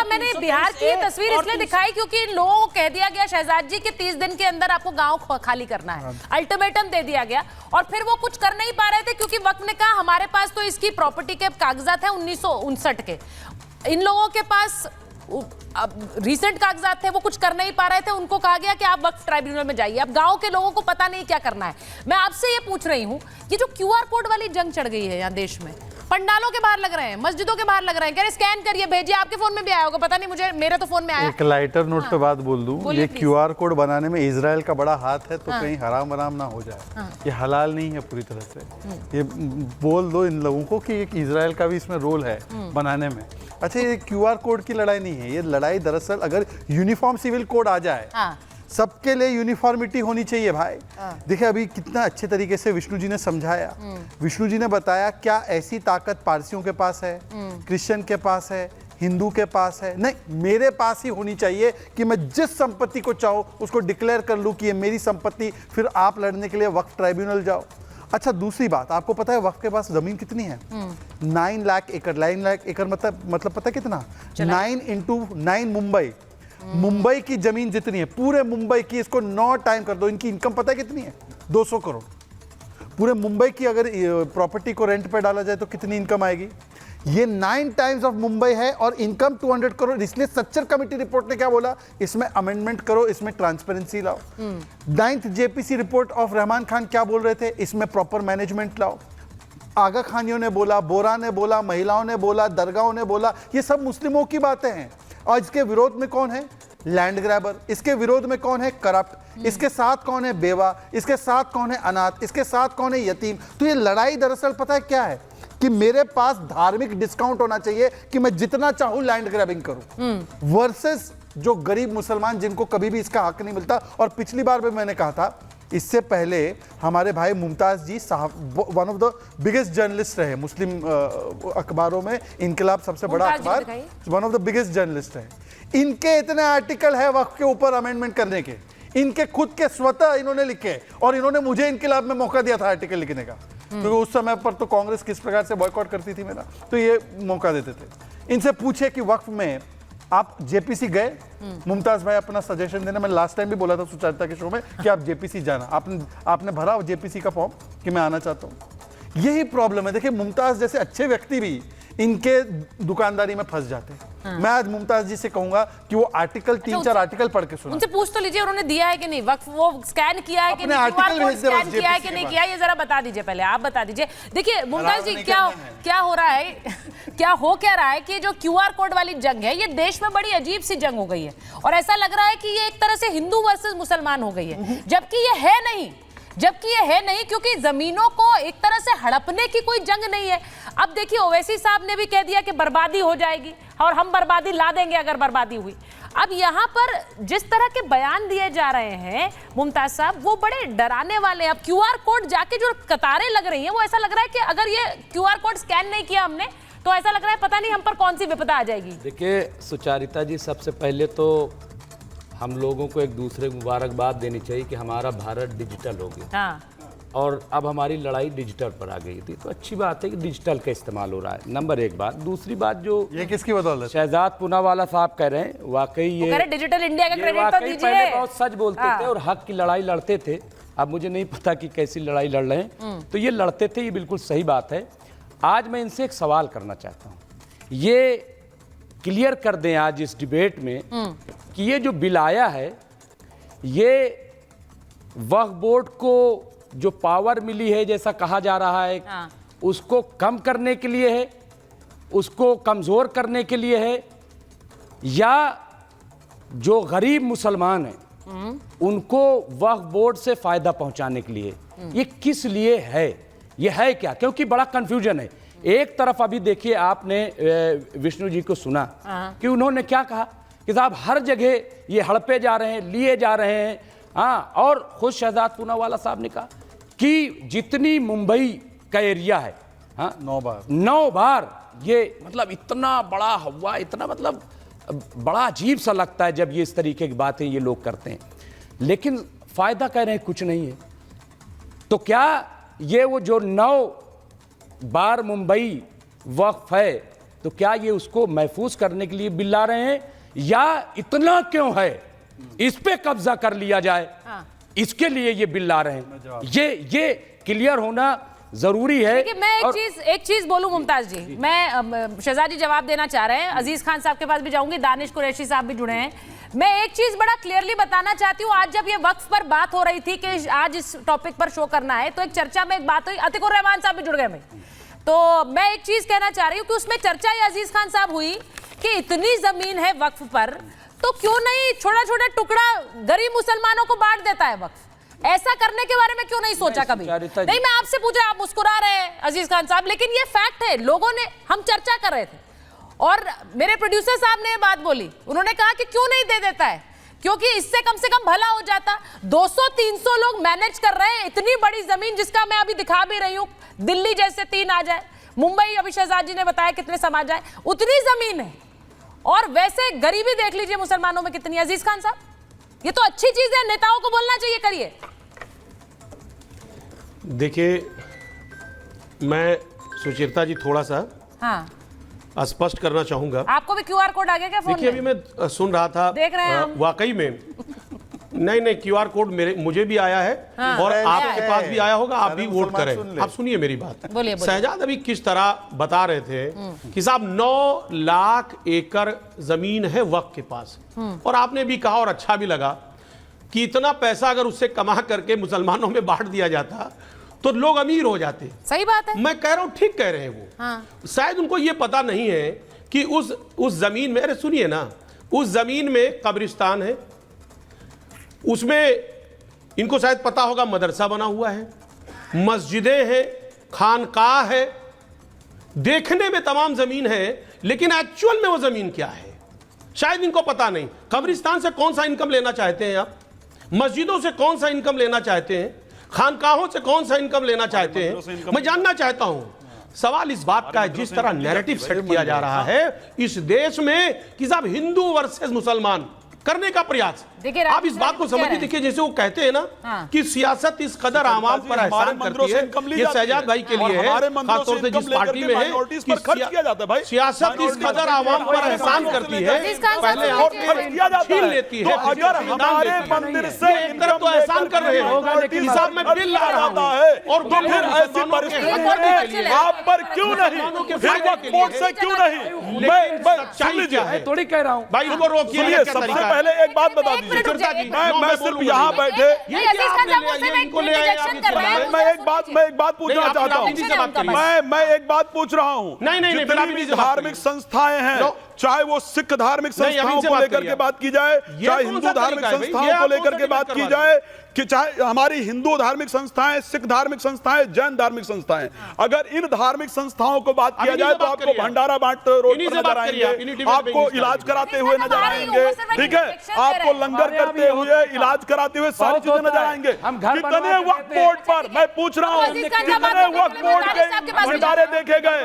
मैंने बिहार की ये तस्वीर इसलिए दिखाई क्योंकि इन लोगों को कह दिया गया शहजाद जी कि 30 दिन के अंदर आपको गांव खाली करना है, अल्टीमेटम दे दिया गया और फिर वो कुछ कर नहीं पा रहे थे क्योंकि वक्त ने कहा हमारे पास तो इसकी प्रॉपर्टी के कागजात है 1959 के, इन लोगों के पास रिसेंट कागजात थे, वो कुछ कर नहीं पा रहे थे, उनको कहा गया कि आप वक्फ ट्राइब्यूनल में जाइए। अब गांव के लोगों को पता नहीं क्या करना है। मैं आपसे ये पूछ रही हूं कि जो क्यूआर कोड वाली जंग चढ़ गई है यहाँ देश में, पंडालों के बाहर लग रहे हैं, मस्जिदों के बाहर लग रहे हैं, कह रहे स्कैन करिए भेजिए, आपके फोन में भी आया होगा, पता नहीं मुझे, मेरे तो फोन में आया। एक लाइटर नोट पे बात बोल दूं, ये क्यूआर कोड बनाने में इजराइल का बड़ा हाथ है, तो कहीं हराम हराम ना हो जाए। ये हलाल नहीं है पूरी तरह से। ये बोल दो इन लोगों को कि इजराइल का भी इसमें रोल है बनाने में। अच्छा, ये क्यूआर कोड की लड़ाई नहीं है, ये लड़ाई दरअसल अगर यूनिफॉर्म सिविल कोड आ जाए, सबके लिए यूनिफॉर्मिटी होनी चाहिए भाई। देखिए अभी कितना अच्छे तरीके से विष्णु जी ने समझाया। विष्णु जी ने बताया क्या ऐसी ताकत पारसियों के पास है, क्रिश्चियन के पास है, हिंदू के पास है, नहीं मेरे पास ही होनी चाहिए कि मैं जिस संपत्ति को चाहूँ उसको डिक्लेयर कर लूँ कि ये मेरी संपत्ति, फिर आप लड़ने के लिए वक्फ ट्राइब्यूनल जाओ। अच्छा, दूसरी बात, आपको पता है वक्फ के पास जमीन कितनी है? 9 लाख एकड़। 9 लाख एकड़ मतलब पता है कितना? 9 × 9 मुंबई। मुंबई की जमीन जितनी है, पूरे मुंबई की, इसको 9 टाइम कर दो, इनकी इनकम पता है कितनी है? 200 करोड़। पूरे मुंबई की अगर प्रॉपर्टी को रेंट पे डाला जाए तो कितनी इनकम आएगी? ये 9 टाइम्स ऑफ मुंबई है और इनकम 200 करोड़। इसलिए सच्चर कमेटी रिपोर्ट ने क्या बोला, इसमें अमेंडमेंट करो, इसमें ट्रांसपेरेंसी लाओ। 9th JPC report of Rahman Khan क्या बोल रहे थे, इसमें प्रॉपर मैनेजमेंट लाओ। आगा खानियों ने बोला, बोरा ने बोला, महिलाओं ने बोला, दरगाहों ने बोला, ये सब मुस्लिमों की बातें हैं। और इसके विरोध में कौन है? Land grabber. इसके विरोध में कौन है? करप्ट। इसके साथ कौन है? बेवा। इसके साथ कौन है? अनाथ। इसके साथ कौन है? यतीम। तो ये लड़ाई दरअसल पता है क्या है कि मेरे पास धार्मिक डिस्काउंट होना चाहिए कि मैं जितना चाहूं लैंड ग्रैबिंग करूं, वर्सेस जो गरीब मुसलमान जिनको कभी भी इसका हक नहीं मिलता। और पिछली बार भी मैंने कहा था, इससे पहले हमारे भाई मुमताज जी साहब one of the biggest journalist रहे मुस्लिम अखबारों में, इनकलाब सबसे बड़ा अखबार, one of the biggest journalist रहे। इनके इतने आर्टिकल है वक्फ के ऊपर अमेंडमेंट करने के, इनके खुद के स्वतः इन्होंने लिखे, और इन्होंने मुझे इनकलाब में मौका दिया था आर्टिकल लिखने का, क्योंकि उस समय पर तो कांग्रेस किस प्रकार से बॉयकॉट करती थी मेरा, तो ये मौका देते थे। इनसे पूछे कि वक्फ में आप जेपीसी गए? मुमताज भाई अपना सजेशन देना, मैंने लास्ट टाइम भी बोला था सुचारिता के शो में कि आप जेपीसी जाना, आपने भरा जेपीसी का फॉर्म कि मैं आना चाहता हूं। यही प्रॉब्लम है। देखिए मुमताज जैसे अच्छे व्यक्ति भी इनके दुकानदारी में फंस जाते हैं। मैं आज मुमताज जी से कहूंगा कि वो आर्टिकल 3-4 आर्टिकल पढ़ के सुना। उनसे पूछ तो लीजिए उन्होंने दिया है कि नहीं वक्फ, वो स्कैन किया है कि नहीं, स्कैन किया है कि नहीं किया, ये जरा बता दीजिए, पहले आप बता दीजिए। देखिए मुमताज जी क्या हो रहा है क्या रहा है कि जो क्यूआर कोड वाली जंग है ये देश में बड़ी अजीब सी जंग हो गई है, और ऐसा लग रहा है कि ये एक तरह से हिंदू वर्सेस मुसलमान हो गई है, जबकि ये है नहीं, क्योंकि जमीनों को एक तरह से हड़पने की कोई जंग नहीं है। अब देखिए ओवैसी साहब ने भी कह दिया कि बर्बादी हो जाएगी और हम बर्बादी ला देंगे अगर बर्बादी हुई। अब यहाँ पर जिस तरह के बयान दिए जा रहे हैं मुमताज साहब, वो बड़े डराने वाले हैं। अब क्यूआर कोड जाके जो कतारें लग रही हैं, वो ऐसा लग रहा है कि अगर ये क्यूआर कोड स्कैन नहीं किया हमने तो ऐसा लग रहा है पता नहीं हम पर कौन सी विपदा आ जाएगी। देखिए सुचारिता जी, सबसे पहले तो हम लोगों को एक दूसरे को मुबारकबाद देनी चाहिए कि हमारा भारत डिजिटल हो गया, और अब हमारी लड़ाई डिजिटल पर आ गई थी, तो अच्छी बात है कि डिजिटल का इस्तेमाल हो रहा है, नंबर एक बात। दूसरी बात, जो ये किसकी बदौलत शहजाद पूनावाला साहब कह रहे हैं, वाकई ये डिजिटल इंडिया का क्रेडिट तो दीजिए। पहले बहुत सच बोलते थे और हक की लड़ाई लड़ते थे। अब मुझे नहीं पता कि कैसी लड़ाई लड़ रहे हैं, तो ये लड़ते थे, ये बिल्कुल सही बात है। आज मैं इनसे एक सवाल करना चाहता हूँ, ये क्लियर कर दें आज इस डिबेट में कि ये जो बिल आया है, ये वक्फ बोर्ड को जो पावर मिली है जैसा कहा जा रहा है, उसको कम करने के लिए है, उसको कमजोर करने के लिए है, या जो गरीब मुसलमान हैं उनको वक्फ बोर्ड से फायदा पहुंचाने के लिए, ये किस लिए है, ये है क्या? क्योंकि बड़ा कंफ्यूजन है। एक तरफ अभी देखिए, आपने विष्णु जी को सुना कि उन्होंने क्या कहा कि साहब हर जगह ये हड़पे जा रहे हैं, लिए जा रहे हैं। और खुद शहजाद पूनावाला साहब ने कहा कि जितनी मुंबई का एरिया है, 9 बार ये, मतलब इतना बड़ा हवा, इतना मतलब बड़ा अजीब सा लगता है जब ये इस तरीके की बातें ये लोग करते हैं, लेकिन फायदा कह रहे हैं कुछ नहीं है। तो क्या ये वो जो 9 बार मुंबई वक्फ है, तो क्या ये उसको महफूज करने के लिए बिल ला रहे हैं, या इतना क्यों है इस पे कब्जा कर लिया जाए, इसके लिए ये बिल ला रहे हैं? ये क्लियर होना जरूरी है। देखिए, मैं एक चीज बोलूं मुमताज जी, मैं शहजाद जी जवाब देना चाह रहे हैं, अजीज खान साहब के पास भी जाऊंगी, दानिश कुरैशी साहब भी जुड़े हैं। मैं एक चीज बड़ा क्लियरली बताना चाहती हूँ। आज जब ये वक्फ पर बात हो रही थी कि आज इस टॉपिक पर शो करना है, तो एक चर्चा में एक बात हुई, अतिकुर रहमान साहब भी जुड़ गए। तो मैं एक चीज कहना चाह रही हूँ कि उसमें चर्चा ये अजीज खान साहब हुई कि इतनी जमीन है वक्फ पर, तो क्यों नहीं छोटा छोटा टुकड़ा गरीब मुसलमानों को बांट देता है वक्फ? ऐसा करने के बारे में क्यों नहीं सोचा कभी? नहीं, मैं आपसे पूछा, आप मुस्कुरा रहे हैं अजीज खान साहब, लेकिन ये फैक्ट है। लोगों ने, हम चर्चा कर रहे थे और मेरे प्रोड्यूसर साहब ने ये बात बोली, उन्होंने कहा कि क्यों नहीं दे देता है, क्योंकि इससे कम से कम भला हो जाता। 200-300 लोग मैनेज कर रहे हैं इतनी बड़ी जमीन, जिसका मैं अभी दिखा भी रही हूं, दिल्ली जैसे 3 आ जाए, मुंबई अभी शहजाद जी ने बताया कितने समा जाए, उतनी जमीन है। और वैसे गरीबी देख लीजिए मुसलमानों में कितनी। अजीज खान साहब, ये तो अच्छी चीज है, नेताओं को बोलना चाहिए, करिए। देखिए, मैं सुचेता जी थोड़ा सा स्पष्ट करना चाहूंगा। आपको भी क्यूआर कोड आ गया क्या फोन में? देखिए, अभी मैं सुन रहा था, देख रहे हैं हम। वाकई में नहीं क्यूआर कोड मुझे भी आया है, और आपके पास भी आया होगा, आप भी वोट करें। आप सुनिए मेरी बात। बोलिए। शहजाद अभी किस तरह बता रहे थे कि साहब 9 लाख एकड़ जमीन है वक्फ के पास, और आपने भी कहा और अच्छा भी लगा कि इतना पैसा अगर उससे कमा करके मुसलमानों में बांट दिया जाता तो लोग अमीर हो जाते। सही बात है, मैं कह रहा हूं, ठीक कह रहे हैं वो। शायद उनको ये पता नहीं है कि उस जमीन में, अरे सुनिए ना, उस जमीन में कब्रिस्तान है, उसमें इनको शायद पता होगा मदरसा बना हुआ है, मस्जिदें हैं, खानकाह है, देखने में तमाम जमीन है, लेकिन एक्चुअल में वो जमीन क्या है शायद इनको पता नहीं। कब्रिस्तान से कौन सा इनकम लेना चाहते हैं आप? मस्जिदों से कौन सा इनकम लेना चाहते हैं? खानकाहों से कौन सा इनकम लेना चाहते हैं? मैं जानना चाहता हूं। सवाल इस बात का है, जिस तरह नैरेटिव सेट किया जा रहा है इस देश में कि साहब हिंदू वर्सेस मुसलमान करने का प्रयास, आप इस बात को समझिए। देखिए, जैसे वो कहते हैं ना कि सियासत इस कदर आवाम पर एहसान करती है, ये शहजाद भाई के लिए है, खासतौर से जिस पार्टी में है, सियासत इस कदर आवाम पर एहसान करती है, पहले छीन लेती है, अगर हमारे मंदिर से एक तरफ तो एहसान कर रहे हैं, हिसाब में बिल ला रहा हूं, और तो फिर ऐसी परिस्थिति आप पर क्यों नहीं, कोर्ट से क्यों नहीं? मैं थोड़ी कह रहा हूं भाई, उनको रोकिए। सबसे पहले एक बात बता दीजिए, मैं सिर्फ यहाँ बैठे, मैं एक बात पूछना चाहता हूँ, मैं एक बात पूछ रहा हूँ। जितनी भी धार्मिक संस्थाएं हैं, चाहे वो सिख धार्मिक संस्थाओं को लेकर के बात की जाए, चाहे हिंदू धार्मिक संस्थाओं को लेकर के बात की जाए, कि चाहे हमारी हिंदू धार्मिक संस्थाएं, सिख धार्मिक संस्थाएं, जैन धार्मिक संस्थाएं, अगर इन धार्मिक संस्थाओं को बात किया जाए तो आपको भंडारा बांटते रोड पर नजर आएंगे, आपको इलाज कराते हुए नजर आएंगे, ठीक है, आपको लंगर करते हुए, इलाज कराते हुए सारी चीजें नजर आएंगे। कितने वक्फ बोर्ड पर, मैं पूछ रहा हूँ, कितने वक्फ बोर्ड के भंडारे देखे गए?